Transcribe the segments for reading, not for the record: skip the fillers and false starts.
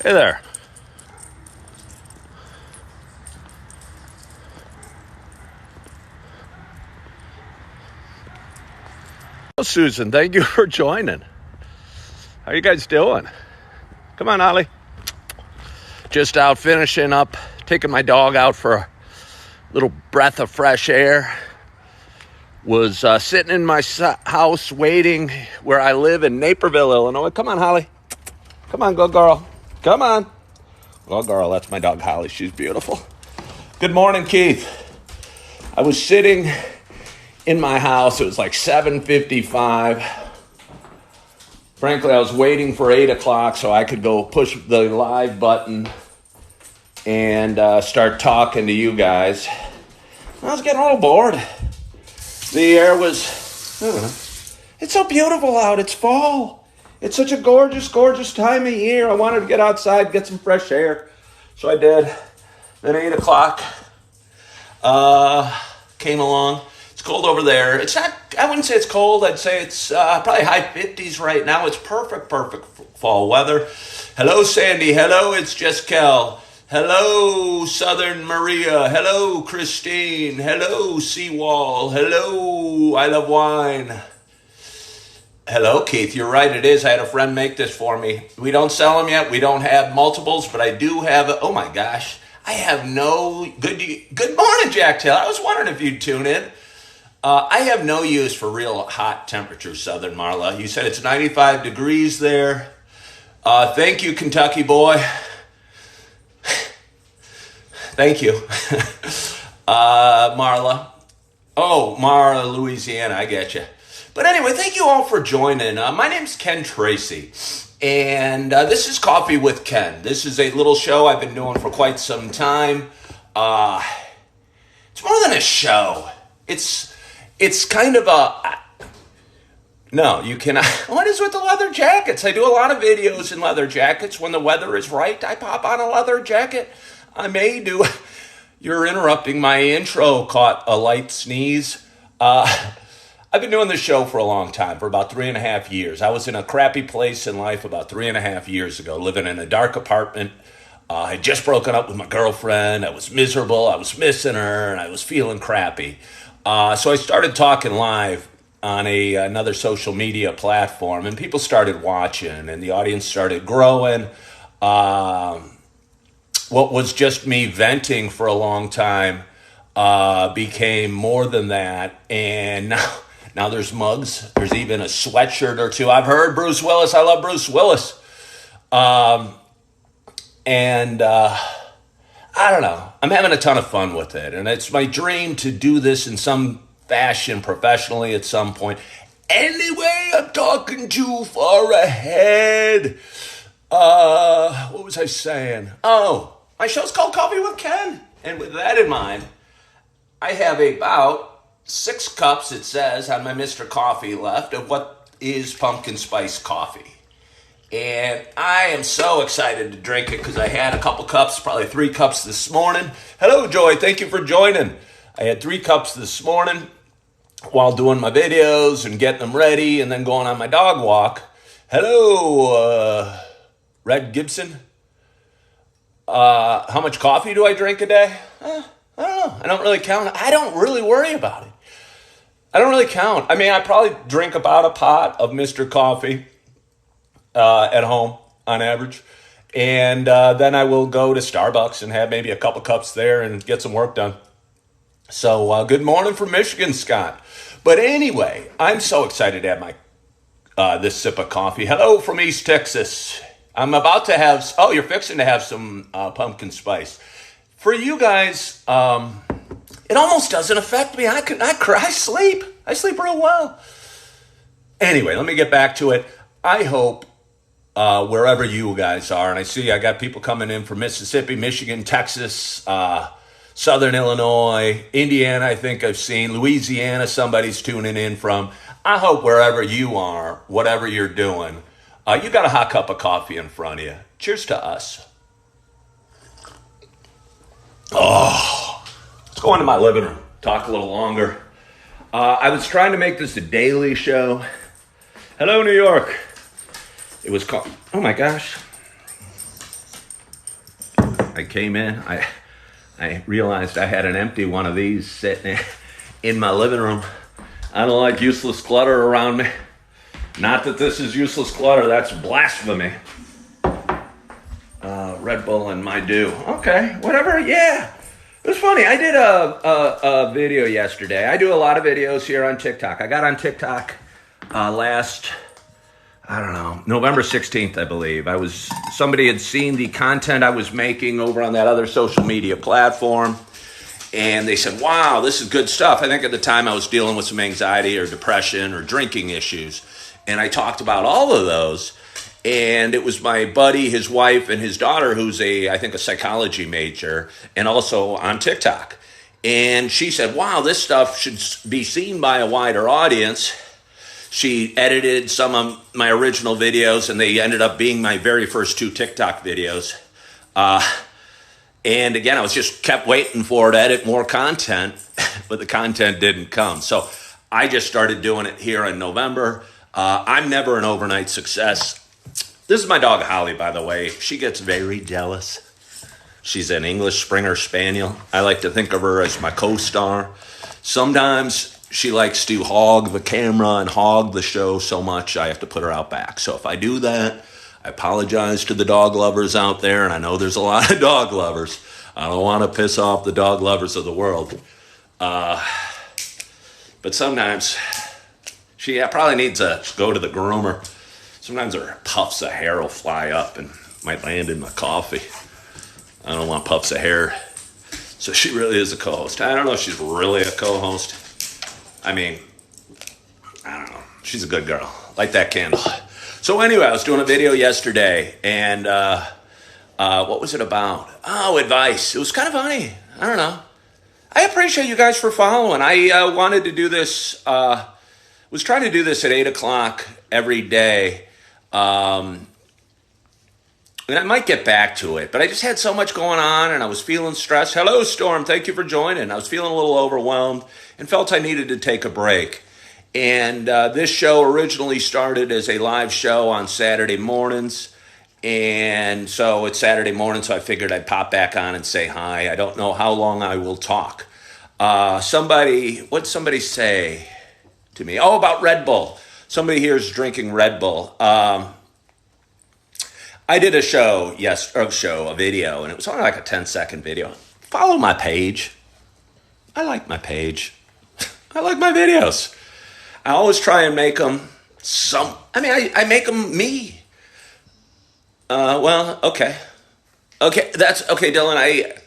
Hey there. Well, Susan, thank you for joining. How you guys doing? Come on, Ollie. Just out finishing up, taking my dog out for a little breath of fresh air. Was sitting in my house waiting where I live in Naperville, Illinois. Come on, Holly. Come on, go girl. Come on. Go girl, that's my dog, Holly. She's beautiful. Good morning, Keith. I was sitting in my house. It was like 7:55. Frankly, I was waiting for 8 o'clock so I could go push the live button and start talking to you guys. I was getting a little bored. The air was, I don't know. It's so beautiful out. It's fall. It's such a gorgeous, gorgeous time of year. I wanted to get outside, get some fresh air. So I did. Then 8 o'clock came along. It's cold over there. It's not, I wouldn't say it's cold. I'd say it's probably high 50s right now. It's perfect fall weather. Hello, Sandy. Hello, it's just Kel. Hello, Southern Maria. Hello, Christine. Hello, Seawall. Hello, I love wine. Hello, Keith. You're right. It is. I had a friend make this for me. We don't sell them yet. We don't have multiples, but I do have. Oh my gosh. I have no good morning, Jack Taylor. I was wondering if you'd tune in. I have no use for real hot temperatures, Southern Marla. You said it's 95 degrees there. Thank you, Kentucky boy. Thank you. Marla. Oh, Marla, Louisiana. I get you. But anyway, thank you all for joining. My name's Ken Tracy, and this is Coffee with Ken. This is a little show I've been doing for quite some time. It's more than a show. It's kind of a... No, you cannot... What is with the leather jackets? I do a lot of videos in leather jackets. When the weather is right, I pop on a leather jacket. I may do... You're interrupting my intro, caught a light sneeze. I've been doing this show for a long time, for about 3.5 years. I was in a crappy place in life about 3.5 years ago, living in a dark apartment. I had just broken up with my girlfriend. I was miserable. I was missing her, and I was feeling crappy. So I started talking live on another social media platform, and people started watching, and the audience started growing. What was just me venting for a long time became more than that, and now there's mugs. There's even a sweatshirt or two. I've heard Bruce Willis. I love Bruce Willis. I don't know. I'm having a ton of fun with it. And it's my dream to do this in some fashion professionally at some point. Anyway, I'm talking too far ahead. What was I saying? Oh, my show's called Coffee with Ken. And with that in mind, I have about 6 cups, it says, on my Mr. Coffee left of what is pumpkin spice coffee. And I am so excited to drink it because I had a couple cups, probably 3 cups this morning. Hello, Joy. Thank you for joining. I had 3 cups this morning while doing my videos and getting them ready and then going on my dog walk. Hello, Red Gibson. How much coffee do I drink a day? I don't know. I don't really count. I don't really worry about it. I don't really count. I mean, I probably drink about a pot of Mr. Coffee at home on average. And then I will go to Starbucks and have maybe a couple cups there and get some work done. So good morning from Michigan, Scott. But anyway, I'm so excited to have my this sip of coffee. Hello from East Texas. I'm about to have... Oh, you're fixing to have some pumpkin spice. For you guys, it almost doesn't affect me. I sleep. I sleep real well. Anyway, let me get back to it. I hope wherever you guys are, and I see I got people coming in from Mississippi, Michigan, Texas, Southern Illinois, Indiana, I think I've seen, Louisiana, somebody's tuning in from. I hope wherever you are, whatever you're doing, you got a hot cup of coffee in front of you. Cheers to us. Oh, let's go into my living room, talk a little longer. I was trying to make this a daily show. Hello, New York. It was called, oh my gosh. I came in, I realized I had an empty one of these sitting in my living room. I don't like useless clutter around me. Not that this is useless clutter, that's blasphemy. Red Bull and my dew. Okay, whatever, yeah. It was funny. I did a video yesterday. I do a lot of videos here on TikTok. I got on TikTok last, I don't know, November 16th, I believe. Somebody had seen the content I was making over on that other social media platform, and they said, wow, this is good stuff. I think at the time I was dealing with some anxiety or depression or drinking issues, and I talked about all of those. And it was my buddy, his wife, and his daughter, who's I think a psychology major, and also on TikTok. And she said, wow, this stuff should be seen by a wider audience. She edited some of my original videos, and they ended up being my very first 2 TikTok videos. And again, I was just kept waiting for her to edit more content, but the content didn't come. So I just started doing it here in November. I'm never an overnight success. This is my dog, Holly, by the way. She gets very jealous. She's an English Springer Spaniel. I like to think of her as my co-star. Sometimes she likes to hog the camera and hog the show so much I have to put her out back. So if I do that, I apologize to the dog lovers out there, and I know there's a lot of dog lovers. I don't want to piss off the dog lovers of the world. But sometimes she probably needs to go to the groomer. Sometimes her puffs of hair will fly up and might land in my coffee. I don't want puffs of hair. So she really is a co-host. I don't know if she's really a co-host. I mean, I don't know. She's a good girl. Light that candle. So anyway, I was doing a video yesterday, and what was it about? Oh, advice. It was kind of funny. I don't know. I appreciate you guys for following. I wanted to do this, was trying to do this at 8 o'clock every day. And I might get back to it, but I just had so much going on, and I was feeling stressed. Hello, Storm. Thank you for joining. I was feeling a little overwhelmed and felt I needed to take a break. And this show originally started as a live show on Saturday mornings. And so it's Saturday morning, so I figured I'd pop back on and say hi. I don't know how long I will talk. What'd somebody say to me? Oh, about Red Bull. Somebody here is drinking Red Bull. I did a video, and it was only like a 10-second video. Follow my page. I like my page. I like my videos. I always try and make them I make them me. Okay. Okay, that's okay, Dylan.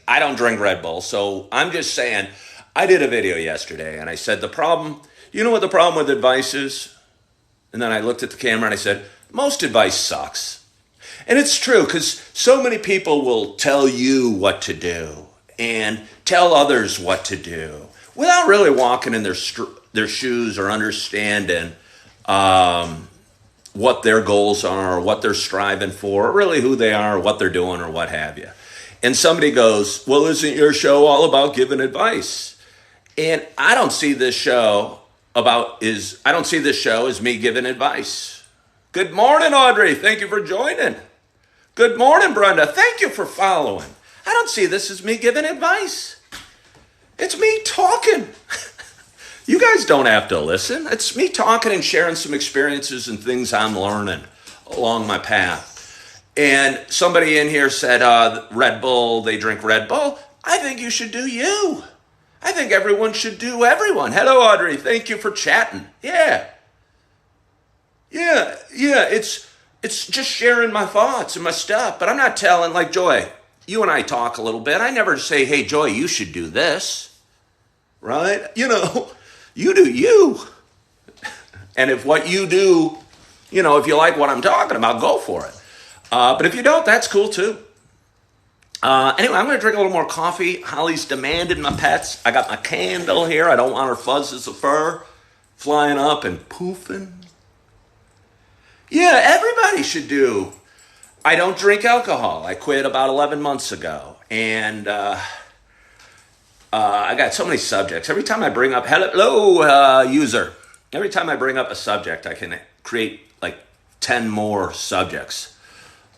I don't drink Red Bull, so I'm just saying, I did a video yesterday, and I said you know what the problem with advice is? And then I looked at the camera and I said, most advice sucks. And it's true, because so many people will tell you what to do and tell others what to do without really walking in their shoes or understanding what their goals are, or what they're striving for, or really who they are, or what they're doing, or what have you. And somebody goes, well, isn't your show all about giving advice? And I don't see this show as me giving advice. Good morning, Audrey. Thank you for joining. Good morning, Brenda. Thank you for following. I don't see this as me giving advice. It's me talking. You guys don't have to listen. It's me talking and sharing some experiences and things I'm learning along my path. And somebody in here said, Red Bull, they drink Red Bull. I think you should do you. I think everyone should do everyone. Hello, Audrey. Thank you for chatting. Yeah. It's just sharing my thoughts and my stuff. But I'm not telling, like Joy, you and I talk a little bit. I never say, hey, Joy, you should do this. Right? You do you. And if what you do, if you like what I'm talking about, go for it. But if you don't, that's cool too. Anyway, I'm going to drink a little more coffee. Holly's demanded my pets. I got my candle here. I don't want her fuzzes of fur flying up and poofing. Yeah, everybody should do. I don't drink alcohol. I quit about 11 months ago. And I got so many subjects. Every time I bring up, hello, user. Every time I bring up a subject, I can create like 10 more subjects.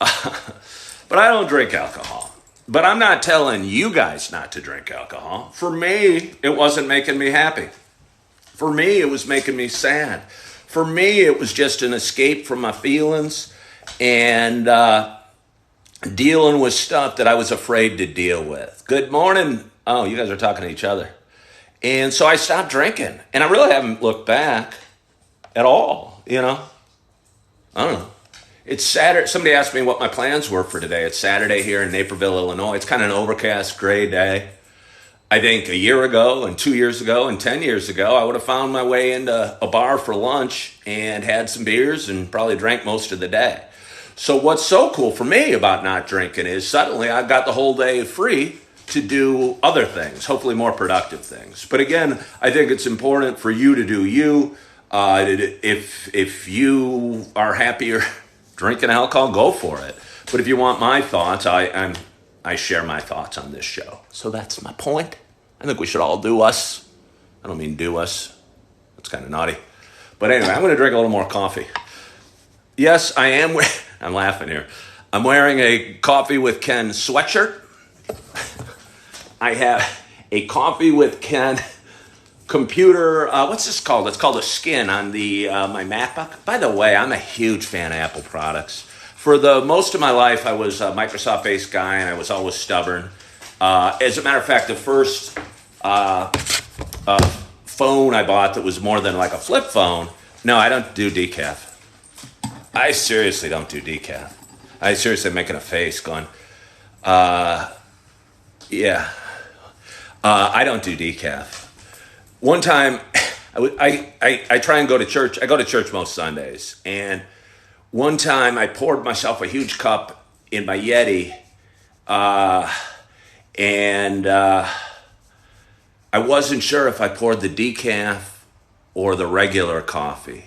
But I don't drink alcohol. But I'm not telling you guys not to drink alcohol. For me, it wasn't making me happy. For me, it was making me sad. For me, it was just an escape from my feelings and dealing with stuff that I was afraid to deal with. Good morning. Oh, you guys are talking to each other. And so I stopped drinking. And I really haven't looked back at all, you know. I don't know. It's Saturday. Somebody asked me what my plans were for today. It's Saturday here in Naperville, Illinois. It's kind of an overcast, gray day. I think a year ago and 2 years ago and 10 years ago, I would have found my way into a bar for lunch and had some beers and probably drank most of the day. So what's so cool for me about not drinking is suddenly I've got the whole day free to do other things, hopefully more productive things. But again, I think it's important for you to do you. If you are happier drinking alcohol, go for it. But if you want my thoughts, I share my thoughts on this show. So that's my point. I think we should all do us. I don't mean do us. That's kind of naughty. But anyway, I'm going to drink a little more coffee. Yes, I am. I'm laughing here. I'm wearing a Coffee with Ken sweatshirt. I have a Coffee with Ken computer. What's this called? It's called a skin on the my MacBook. By the way, I'm a huge fan of Apple products. For the most of my life, I was a Microsoft-based guy, and I was always stubborn. As a matter of fact, the first phone I bought that was more than like a flip phone. No, I don't do decaf. I seriously don't do decaf. I seriously am making a face going, yeah. I don't do decaf. One time, I try and go to church. I go to church most Sundays. And one time I poured myself a huge cup in my Yeti. And I wasn't sure if I poured the decaf or the regular coffee.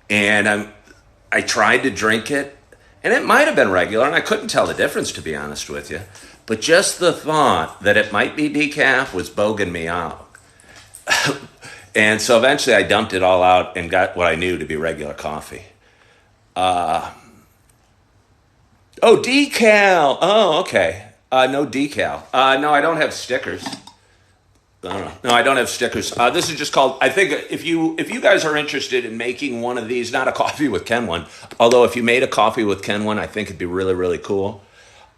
And I tried to drink it. And it might have been regular. And I couldn't tell the difference, to be honest with you. But just the thought that it might be decaf was bogging me out. And so eventually I dumped it all out and got what I knew to be regular coffee. Oh, decal. Oh, okay. No decal. No, I don't have stickers. No, I don't have stickers. This is just called, I think if you guys are interested in making one of these, not a Coffee with Ken one, although if you made a Coffee with Ken one, I think it'd be really, really cool.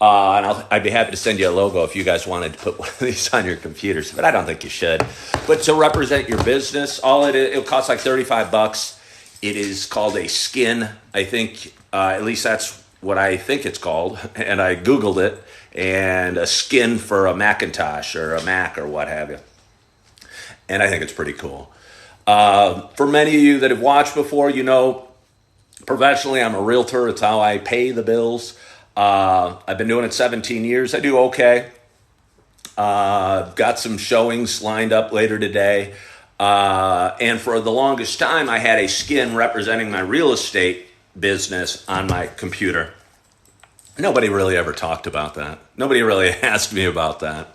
And I'd be happy to send you a logo if you guys wanted to put one of these on your computers, but I don't think you should. But to represent your business, it'll cost like $35. It is called a skin. I think, at least that's what I think it's called. And I Googled it, and a skin for a Macintosh or a Mac or what have you. And I think it's pretty cool. For many of you that have watched before, you know, professionally, I'm a realtor. It's how I pay the bills. I've been doing it 17 years. I do okay. Got some showings lined up later today. And for the longest time, I had a skin representing my real estate business on my computer. Nobody really ever talked about that. Nobody really asked me about that.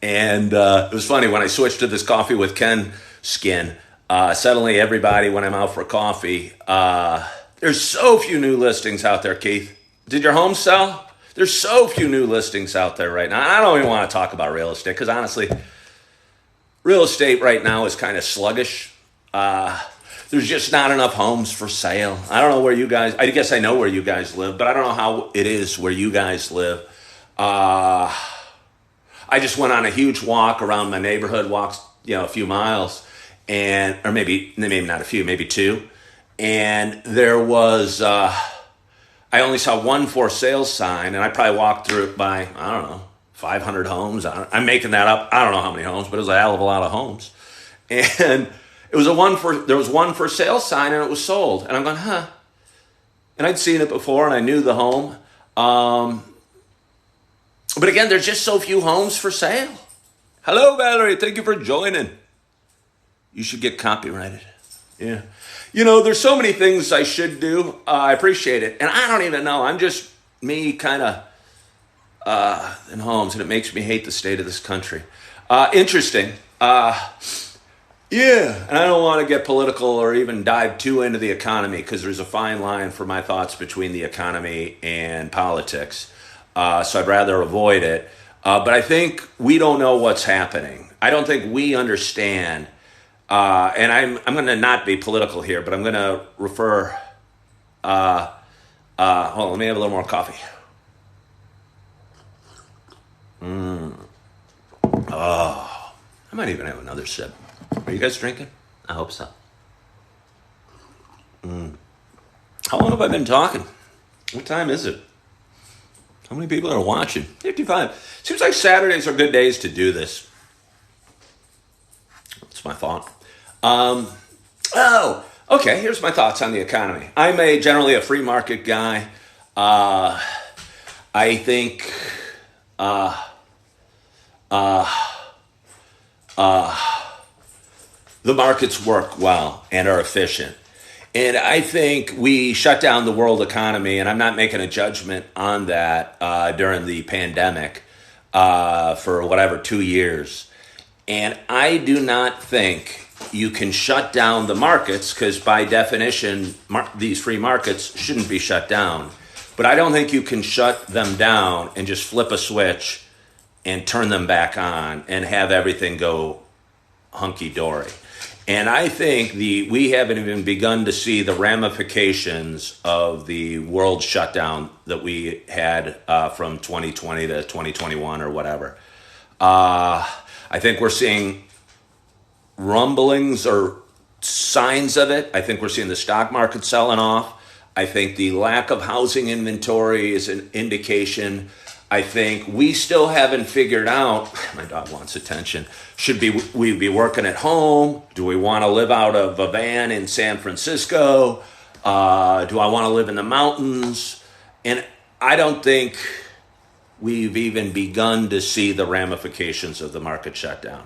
And it was funny, when I switched to this Coffee with Ken skin, suddenly everybody, when I'm out for coffee, there's so few new listings out there, Keith. Did your home sell? There's so few new listings out there right now. I don't even want to talk about real estate because honestly, real estate right now is kind of sluggish. There's just not enough homes for sale. I don't know where you guys, I guess I know where you guys live, but I don't know how it is where you guys live. I just went on a huge walk around my neighborhood, walked, a few miles, or maybe not a few, maybe two. And there was, I only saw one for sale sign, and I probably walked through it by, 500 homes. I'm making that up. I don't know how many homes, but it was a hell of a lot of homes. And there was one for sale sign, and it was sold. And I'm going, huh. And I'd seen it before, and I knew the home. But again, there's just so few homes for sale. Hello, Valerie. Thank you for joining. You should get copyrighted. Yeah. There's so many things I should do. I appreciate it. And I don't even know. I'm just me kind of in homes, and it makes me hate the state of this country. Interesting. Yeah. And I don't want to get political or even dive too into the economy because there's a fine line for my thoughts between the economy and politics. So I'd rather avoid it. But I think we don't know what's happening. I don't think we understand. And I'm going to not be political here, but I'm going to refer. Hold on, let me have a little more coffee. Oh, I might even have another sip. Are you guys drinking? I hope so. How long have I been talking? What time is it? How many people are watching? 55. Seems like Saturdays are good days to do this. That's my thought. Okay, here's my thoughts on the economy. I'm generally a free market guy. I think the markets work well and are efficient. And I think we shut down the world economy, and I'm not making a judgment on that during the pandemic for whatever, 2 years. And I do not think you can shut down the markets because by definition, these free markets shouldn't be shut down. But I don't think you can shut them down and just flip a switch and turn them back on and have everything go hunky-dory. And I think we haven't even begun to see the ramifications of the world shutdown that we had from 2020 to 2021 or whatever. I think we're seeing rumblings or signs of it. I think we're seeing the stock market selling off. I think the lack of housing inventory is an indication. I think we still haven't figured out, my dog wants attention, should we be working at home? Do we want to live out of a van in San Francisco? Do I want to live in the mountains? And I don't think we've even begun to see the ramifications of the market shutdown.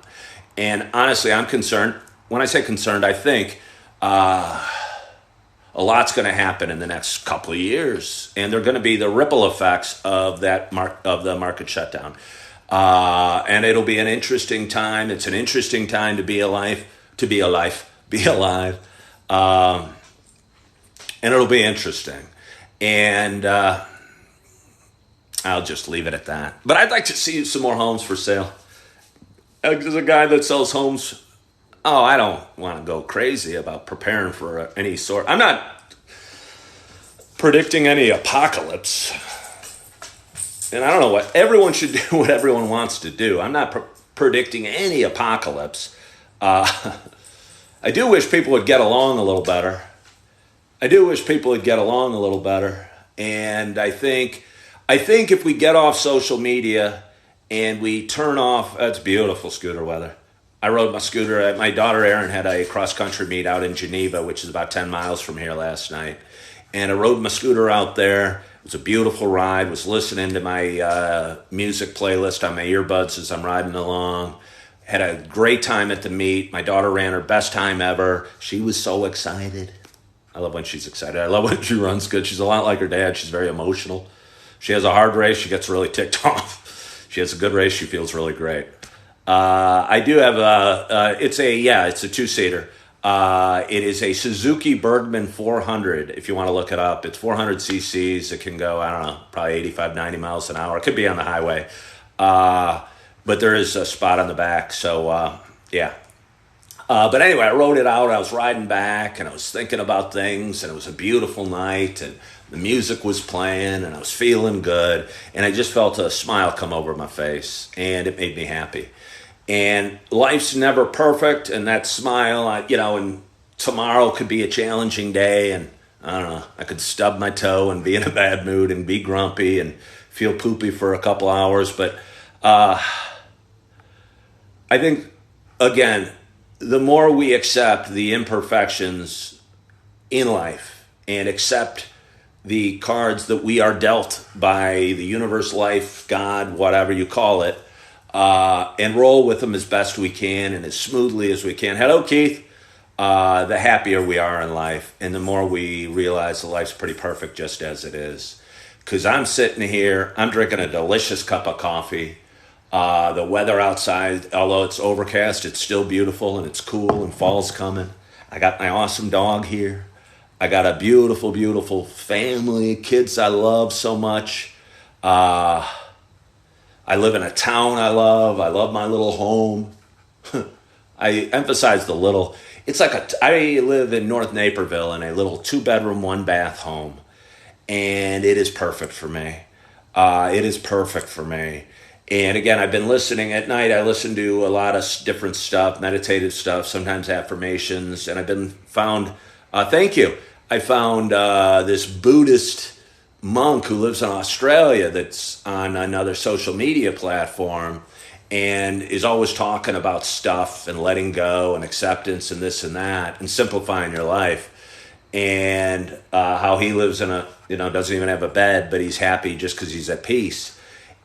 And honestly, I'm concerned. When I say concerned, I think a lot's going to happen in the next couple of years, and they're going to be the ripple effects of the market shutdown. And it'll be an interesting time. It's an interesting time to be alive. And it'll be interesting. And I'll just leave it at that. But I'd like to see some more homes for sale. As a guy that sells homes, I don't want to go crazy about preparing for any sort. I'm not predicting any apocalypse. And I don't know what everyone should do, what everyone wants to do. I'm not predicting any apocalypse. I do wish people would get along a little better. And I think if we get off social media and we turn off, that's beautiful scooter weather. I rode my scooter. My daughter Erin had a cross-country meet out in Geneva, which is about 10 miles from here last night. And I rode my scooter out there. It was a beautiful ride. Was listening to my music playlist on my earbuds as I'm riding along. Had a great time at the meet. My daughter ran her best time ever. She was so excited. I love when she's excited. I love when she runs good. She's a lot like her dad. She's very emotional. She has a hard race. She gets really ticked off. She has a good race. She feels really great. I do have it's a two-seater. It is a Suzuki Bergman 400, if you want to look it up. It's 400 cc's. It can go, I don't know, probably 85, 90 miles an hour. It could be on the highway. But there is a spot on the back, so yeah. But anyway, I rode it out. I was riding back, and I was thinking about things, and it was a beautiful night, and the music was playing, and I was feeling good, and I just felt a smile come over my face, and it made me happy. And life's never perfect, and that smile, and tomorrow could be a challenging day, and I don't know, I could stub my toe and be in a bad mood and be grumpy and feel poopy for a couple hours. But I think, again, the more we accept the imperfections in life and accept the cards that we are dealt by the universe, life, God, whatever you call it, and roll with them as best we can and as smoothly as we can. Hello, Keith. The happier we are in life, and the more we realize that life's pretty perfect just as it is. Because I'm sitting here, I'm drinking a delicious cup of coffee. The weather outside, although it's overcast, it's still beautiful and it's cool and fall's coming. I got my awesome dog here. I got a beautiful, beautiful family, kids I love so much. I live in a town I love. I love my little home. I emphasize the little. It's like I live in North Naperville in a little 2-bedroom, 1-bath home. And it is perfect for me. It is perfect for me. And again, I've been listening at night. I listen to a lot of different stuff, meditative stuff, sometimes affirmations. And I've been found, thank you. I found this Buddhist monk who lives in Australia that's on another social media platform and is always talking about stuff and letting go and acceptance and this and that and simplifying your life. And how he lives in doesn't even have a bed, but he's happy just because he's at peace.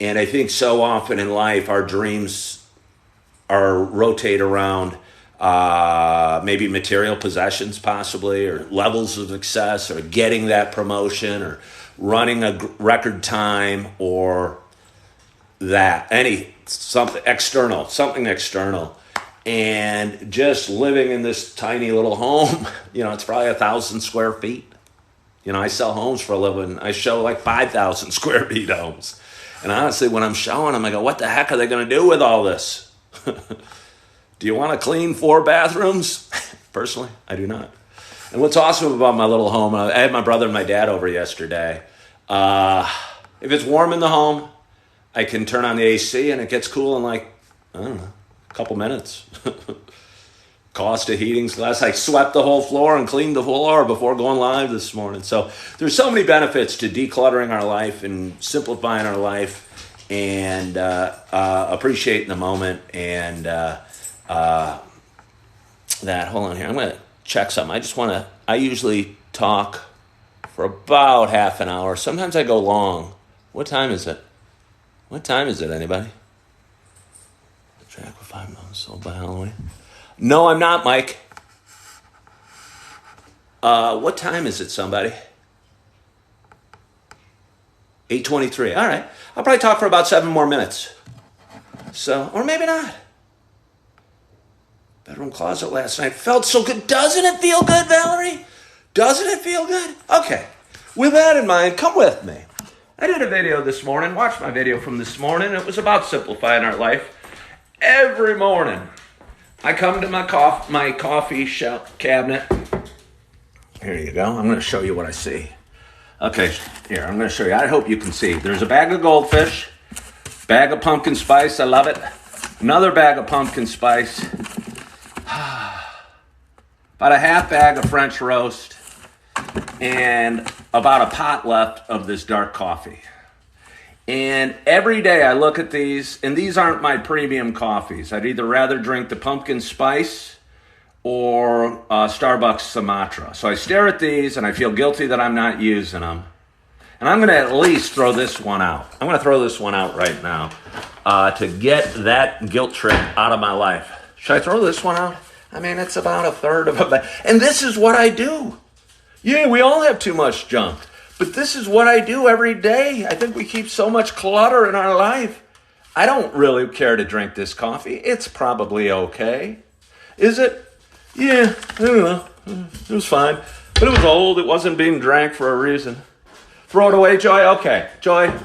And I think so often in life, our dreams rotate around maybe material possessions possibly, or levels of success, or getting that promotion, or running a record time, or something external. And just living in this tiny little home, it's probably 1,000 square feet. I sell homes for a living. I show like 5,000 square feet homes. And honestly, when I'm showing them, I go, what the heck are they going to do with all this? Do you want to clean 4 bathrooms? Personally, I do not. And what's awesome about my little home, I had my brother and my dad over yesterday. If it's warm in the home, I can turn on the AC and it gets cool in like, I don't know, a couple minutes. Cost of heating's less. I swept the whole floor and cleaned the floor before going live this morning. So there's so many benefits to decluttering our life and simplifying our life and appreciating the moment. And hold on here. I'm going to check something. I usually talk for about half an hour. Sometimes I go long. What time is it? Anybody? Track with 5 months sold by Halloween. No, I'm not, Mike. What time is it, somebody? 8:23. All right. I'll probably talk for about 7 more minutes. So, or maybe not. Bedroom closet last night felt so good. Doesn't it feel good, Valerie? Doesn't it feel good? Okay. With that in mind, come with me. I did a video this morning. Watch my video from this morning. It was about simplifying our life. Every morning, I come to my coffee shelf cabinet. Here you go. I'm going to show you what I see. Okay, here, I'm going to show you. I hope you can see. There's a bag of goldfish, bag of pumpkin spice. I love it. Another bag of pumpkin spice. About a half bag of French roast. And about a pot left of this dark coffee. And every day I look at these, and these aren't my premium coffees. I'd either rather drink the pumpkin spice or Starbucks Sumatra. So I stare at these, and I feel guilty that I'm not using them. And I'm going to at least throw this one out. I'm going to throw this one out right now to get that guilt trip out of my life. Should I throw this one out? I mean, it's about a third of a bag. And this is what I do. Yeah, we all have too much junk. But this is what I do every day. I think we keep so much clutter in our life. I don't really care to drink this coffee. It's probably okay. Is it? Yeah, I don't know. It was fine. But it was old. It wasn't being drank for a reason. Throw it away, Joy? Okay. Joy?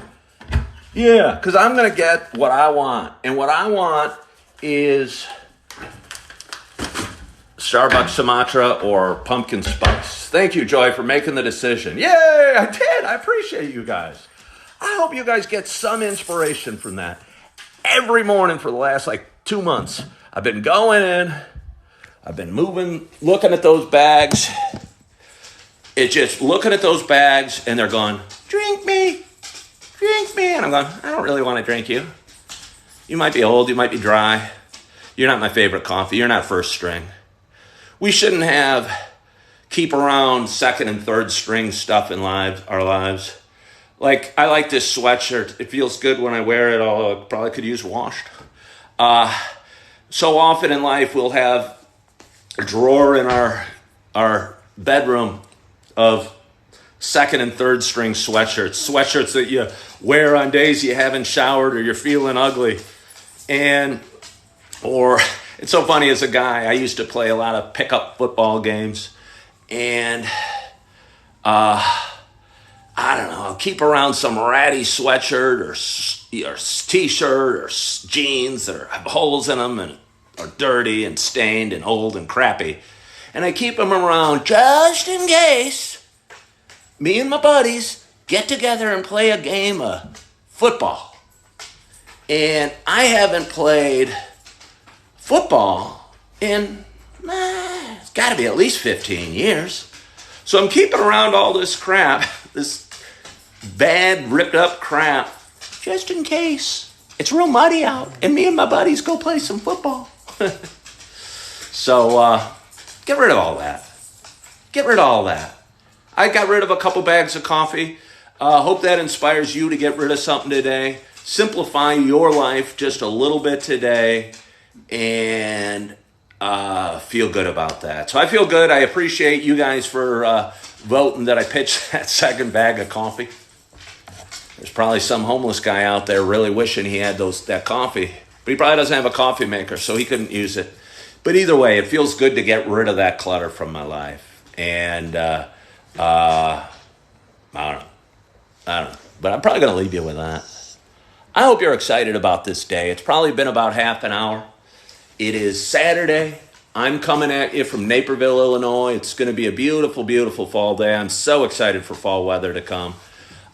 Yeah, because I'm going to get what I want. And what I want is Starbucks Sumatra or pumpkin spice. Thank you, Joy, for making the decision. Yay, I did. I appreciate you guys. I hope you guys get some inspiration from that. Every morning for the last 2 months, I've been going in, I've been moving, looking at those bags. It's just looking at those bags, and they're going, drink me. And I'm going, I don't really want to drink you. You might be old, you might be dry. You're not my favorite coffee. You're not first string. We shouldn't keep around second and third string stuff in our lives. I like this sweatshirt. It feels good when I wear it, although it probably could use washed. So often in life, we'll have a drawer in our bedroom of second and third string sweatshirts that you wear on days you haven't showered or you're feeling ugly. Or it's so funny, as a guy, I used to play a lot of pickup football games, and I I don't know, keep around some ratty sweatshirt or t-shirt or jeans that have holes in them and are dirty and stained and old and crappy. And I keep them around just in case me and my buddies get together and play a game of football. And I haven't played football in, it's got to be at least 15 years. So I'm keeping around all this crap, this bad, ripped up crap, just in case it's real muddy out and me and my buddies go play some football. So get rid of all that. Get rid of all that. I got rid of a couple bags of coffee. Hope that inspires you to get rid of something today. Simplify your life just a little bit today and feel good about that. So I feel good. I appreciate you guys for voting that I pitched that second bag of coffee. There's probably some homeless guy out there really wishing he had that coffee, but he probably doesn't have a coffee maker, so he couldn't use it. But either way, it feels good to get rid of that clutter from my life. And I don't know. But I'm probably going to leave you with that. I hope you're excited about this day. It's probably been about half an hour. It is Saturday. I'm coming at you from Naperville, Illinois. It's going to be a beautiful, beautiful fall day. I'm so excited for fall weather to come.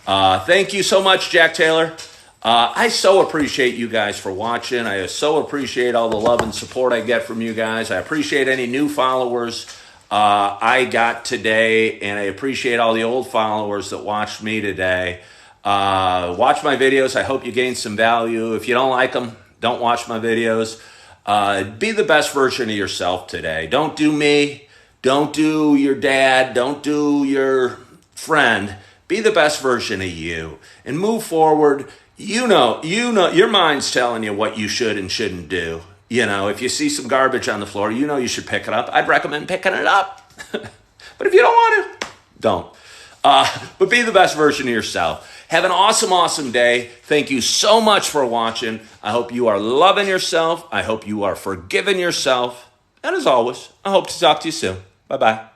Thank you so much, Jack Taylor. I so appreciate you guys for watching. I so appreciate all the love and support I get from you guys. I appreciate any new followers I got today, and I appreciate all the old followers that watched me today. Watch my videos. I hope you gained some value. If you don't like them, don't watch my videos. Be the best version of yourself today. Don't do me. Don't do your dad. Don't do your friend. Be the best version of you and move forward. You know, your mind's telling you what you should and shouldn't do. You know, if you see some garbage on the floor, you know you should pick it up. I'd recommend picking it up. But if you don't want to, don't. But be the best version of yourself. Have an awesome, awesome day. Thank you so much for watching. I hope you are loving yourself. I hope you are forgiving yourself. And as always, I hope to talk to you soon. Bye-bye.